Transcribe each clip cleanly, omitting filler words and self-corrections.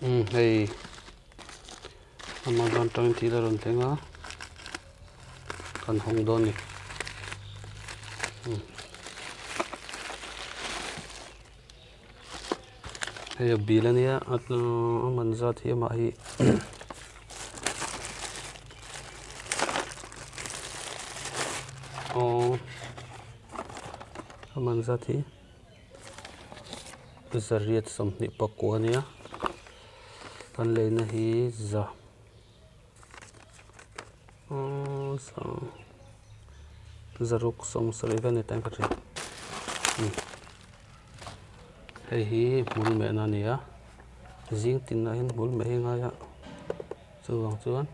Hei Amazon trong tí là rộn thế ngá cần hồng đôn này. Hei bì là nè at mình ra thì mà hi mình ra thì zariat som ni pakwa nia kan leina hi za zaruk som sariva ni tang kari hei hi mul me na nia zing tin na hin mul me hi nga ya chuang chuan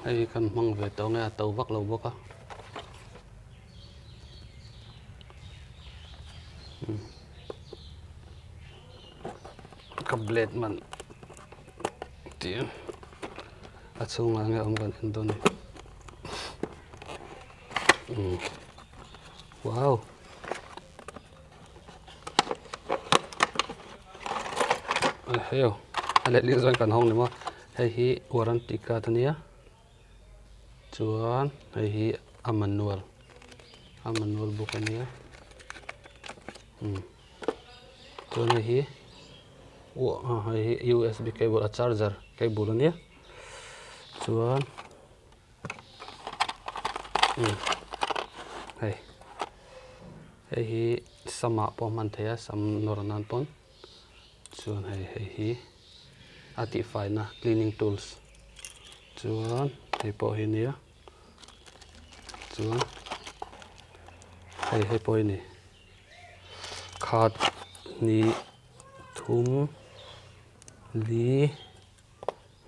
hei kan mang ve to nga tàu vak lo boka blade man tiang achunga nge kan indoni wow heo ale li zon kan hong ni ma hei hi warranty card ania chuan hei hi manual book ania chuan hei hi USB cable a charger cable ania chuan hei hi sama po man thea sam noranan pon chuan hei hi ati fai na cleaning tools chuan hei po hi nia chuan hei po ni khat ni thum li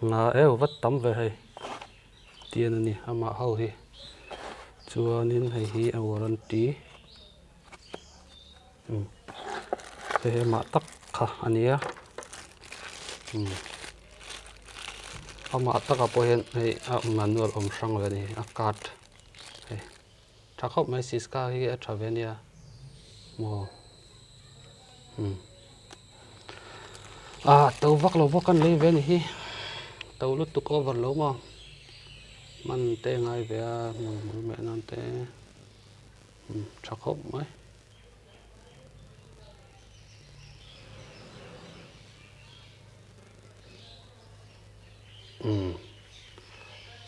nga wat tam ve hei tian ani ama ho hi chuanin hei hi a warranty hei ma tak kha ania ama taka po hen hei manual sang ve ni a card hei thakop mai SYSKA hi a thavenia mo tàu vak lo vak kan lei ve ni hi tàu lut tu cover lo ma man te ngai ve a mul me nan te thakop mai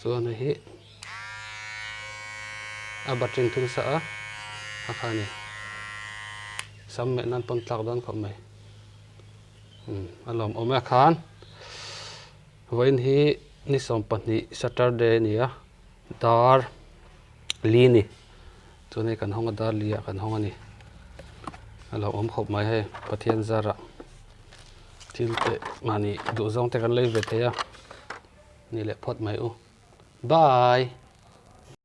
chuan hi a battery thung sa a khani sam me nan pon tlak don khop mai alom ome khan voin hi ni som pani Saturday nia dar li ni chunai kan honga dar lia kan honga ni alom om khop mai he pathian zara til te mani du zong te kan lei ve te ya ni le phot mai u bye